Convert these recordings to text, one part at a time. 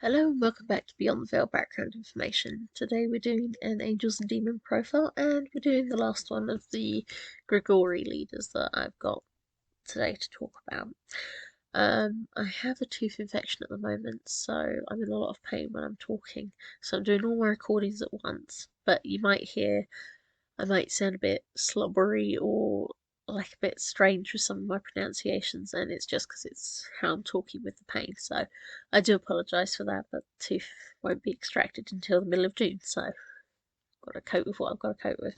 Hello and welcome back to Beyond the Veil Background Information. Today we're doing an Angels and Demon profile and we're doing the last one of the Grigori leaders that I've got today to talk about. I have a tooth infection at the moment, so I'm in a lot of pain when I'm talking. So I'm doing all my recordings at once, but you might hear I might sound a bit slobbery or like a bit strange with some of my pronunciations, and it's just because it's how I'm talking with the pain. So I do apologise for that, but the tooth won't be extracted until the middle of June, so I've got to cope with what I've got to cope with.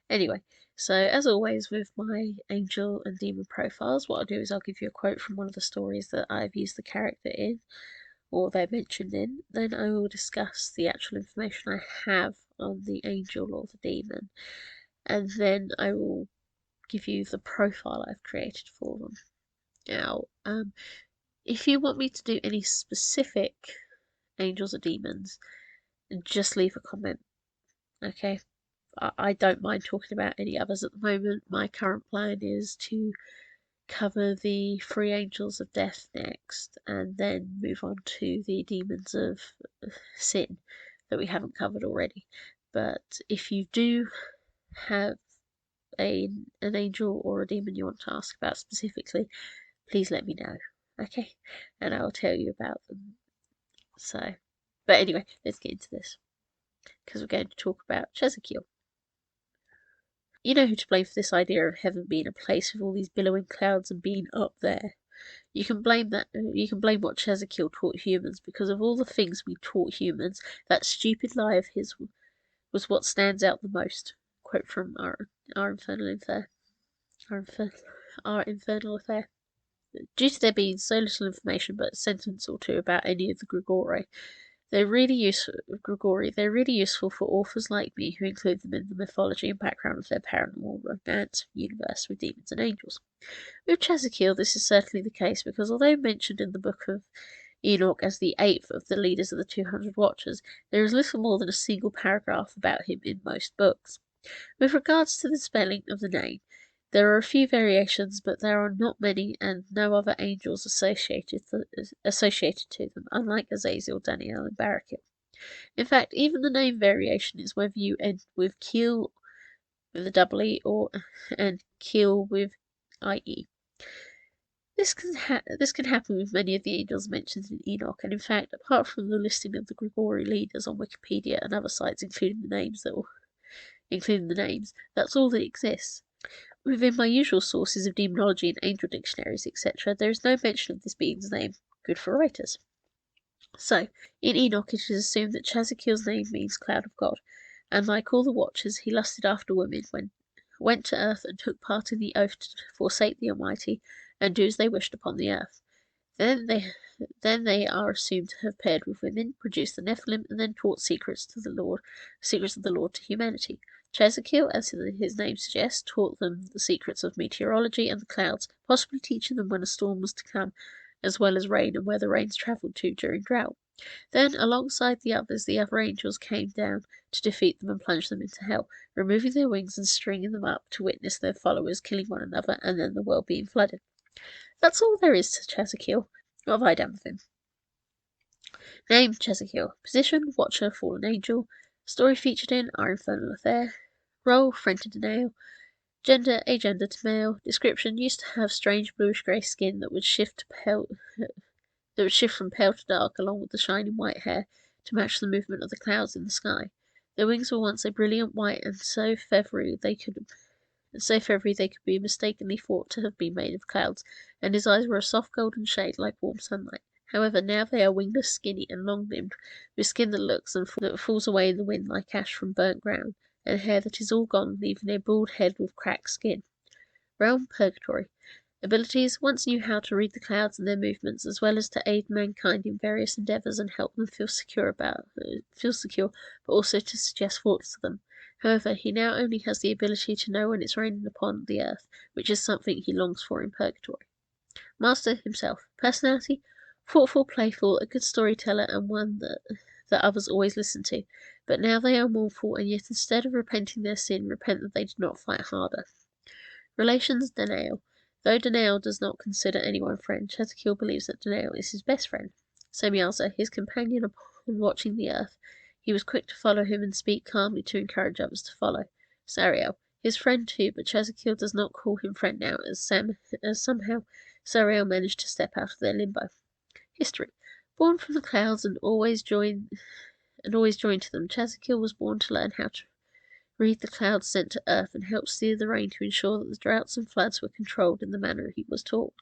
Anyway, so as always with my angel and demon profiles, what I'll do is I'll give you a quote from one of the stories that I've used the character in, or they're mentioned in. Then I will discuss the actual information I have on the angel or the demon, and then I will give you the profile I've created for them. Now, if you want me to do any specific angels or demons, just leave a comment, okay? I don't mind talking about any others at the moment. My current plan is to cover the three angels of death next, and then move on to the demons of sin that we haven't covered already. But if you do have an angel or a demon you want to ask about specifically, please let me know, okay? And I'll tell you about them. So, but anyway, let's get into this because we're going to talk about Chazaqiel. You know who to blame for this idea of heaven being a place with all these billowing clouds and being up there. You can blame that. You can blame what Chazaqiel taught humans, because of all the things we taught humans, that stupid lie of his was what stands out the most. Quote from our infernal affair. Our infernal affair. Due to there being so little information but a sentence or two about any of the Grigori, they're really useful for authors like me who include them in the mythology and background of their paranormal romance universe with demons and angels. With Chazaqiel, this is certainly the case, because although mentioned in the Book of Enoch as the eighth of the leaders of the 200 Watchers, there is little more than a single paragraph about him in most books. With regards to the spelling of the name, there are a few variations, but there are not many, and no other angels associated to them, unlike Azazel, Daniel, and Barakiel. In fact, even the name variation is whether you end with Keel with a double E or and Keel with IE. This can happen with many of the angels mentioned in Enoch, and in fact, apart from the listing of the Grigori leaders on Wikipedia and other sites including the names, that's all that exists. Within my usual sources of demonology and angel dictionaries, etc., there is no mention of this being's name. Good for writers. So, in Enoch it is assumed that Chazaqiel's name means cloud of God, and like all the Watchers, he lusted after women, went to earth and took part in the oath to forsake the Almighty and do as they wished upon the earth. Then they are assumed to have paired with women, produced the Nephilim, and then taught secrets of the Lord to humanity. Chazaqiel, as his name suggests, taught them the secrets of meteorology and the clouds, possibly teaching them when a storm was to come, as well as rain and where the rains travelled to during drought. Then, alongside the others, the other angels came down to defeat them and plunge them into hell, removing their wings and stringing them up to witness their followers killing one another and then the world being flooded. That's all there is to Chazaqiel. What have I done with him? Name, Chazaqiel. Position, Watcher, Fallen Angel. Story featured in Our Infernal Affair. Role, friend to Danae. Gender, agender to male. Description, used to have strange bluish-grey skin that would shift from pale to dark, along with the shining white hair, to match the movement of the clouds in the sky. Their wings were once a brilliant white and so feathery they could be mistakenly thought to have been made of clouds, and his eyes were a soft golden shade like warm sunlight. However, now they are wingless, skinny, and long-limbed, with skin that falls away in the wind like ash from burnt ground, and hair that is all gone, leaving a bald head with cracked skin. Realm, Purgatory. Abilities: once knew how to read the clouds and their movements, as well as to aid mankind in various endeavours and help them feel secure, but also to suggest thoughts to them. However, he now only has the ability to know when it's raining upon the earth, which is something he longs for in Purgatory. Master himself. Personality: thoughtful, playful, a good storyteller, and one that others always listen to. But now they are mournful, and yet instead of repenting their sin, repent that they did not fight harder. Relations, Danael. Though Danael does not consider anyone friend, Chazaqiel believes that Danael is his best friend. Semyaza, his companion upon watching the earth. He was quick to follow him and speak calmly to encourage others to follow. Sariel, his friend too, but Chazaqiel does not call him friend now, as somehow Sariel managed to step out of their limbo. History. Born from the clouds and always joined to them, Chazaqiel was born to learn how to read the clouds sent to earth and help steer the rain to ensure that the droughts and floods were controlled in the manner he was taught.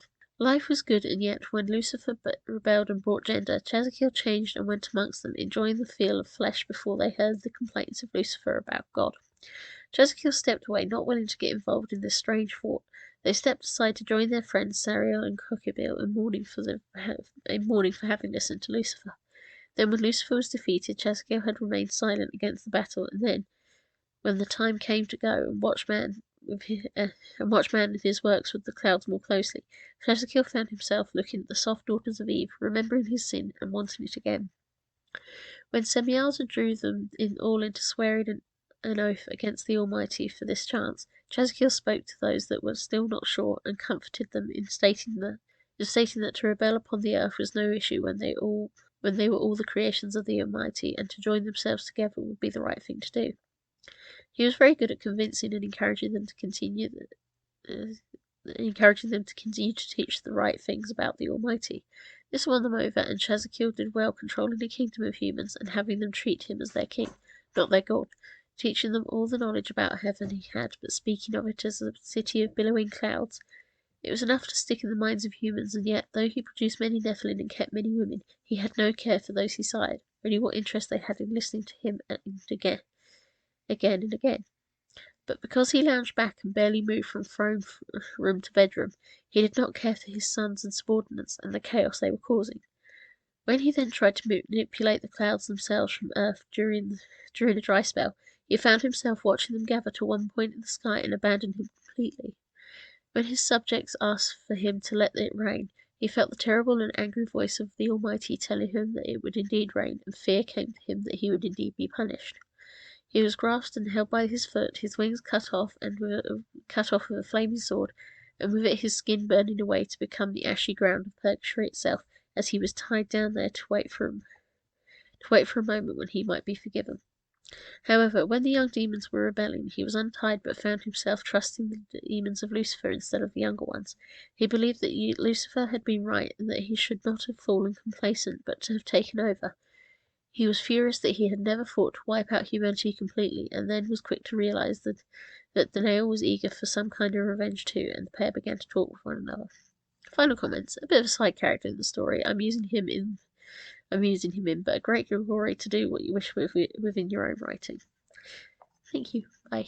Life was good, and yet when Lucifer rebelled and brought gender, Chazaqiel changed and went amongst them, enjoying the feel of flesh before they heard the complaints of Lucifer about God. Chazaqiel stepped away, not willing to get involved in this strange thought. They stepped aside to join their friends Sariel and Kokibil in mourning for having listened to Lucifer. Then, when Lucifer was defeated, Chazaqiel had remained silent against the battle, and then, when the time came to go and watch man and his works with the clouds more closely, Chazaqiel found himself looking at the soft daughters of Eve, remembering his sin and wanting it again. When Semyaza drew them all into swearing an oath against the Almighty for this chance, Chazaqiel spoke to those that were still not sure and comforted them in stating that to rebel upon the earth was no issue when they were all the creations of the Almighty, and to join themselves together would be the right thing to do. He was very good at convincing and encouraging them to continue to teach the right things about the Almighty. This won them over, and Chazaqiel did well controlling the kingdom of humans and having them treat him as their king, not their god, teaching them all the knowledge about heaven he had, but speaking of it as a city of billowing clouds. It was enough to stick in the minds of humans, and yet, though he produced many Nephilim and kept many women, he had no care for those he sired, only what interest they had in listening to him again and again. But because he lounged back and barely moved from throne room to bedroom, he did not care for his sons and subordinates and the chaos they were causing. When he then tried to manipulate the clouds themselves from earth during a dry spell, he found himself watching them gather to one point in the sky and abandon him completely. When his subjects asked for him to let it rain, he felt the terrible and angry voice of the Almighty telling him that it would indeed rain, and fear came to him that he would indeed be punished. He was grasped and held by his foot, his wings cut off with a flaming sword, and with it his skin burning away to become the ashy ground of purgatory itself, as he was tied down there to wait for a moment when he might be forgiven. However, when the young demons were rebelling, he was untied, but found himself trusting the demons of Lucifer instead of the younger ones. He believed that Lucifer had been right, and that he should not have fallen complacent, but to have taken over. He was furious that he had never thought to wipe out humanity completely, and then was quick to realize that Danael was eager for some kind of revenge too, and the pair began to talk with one another. Final comments. A bit of a side character in the story. I'm using him in, but a great Grigori to do what you wish within your own writing. Thank you. Bye.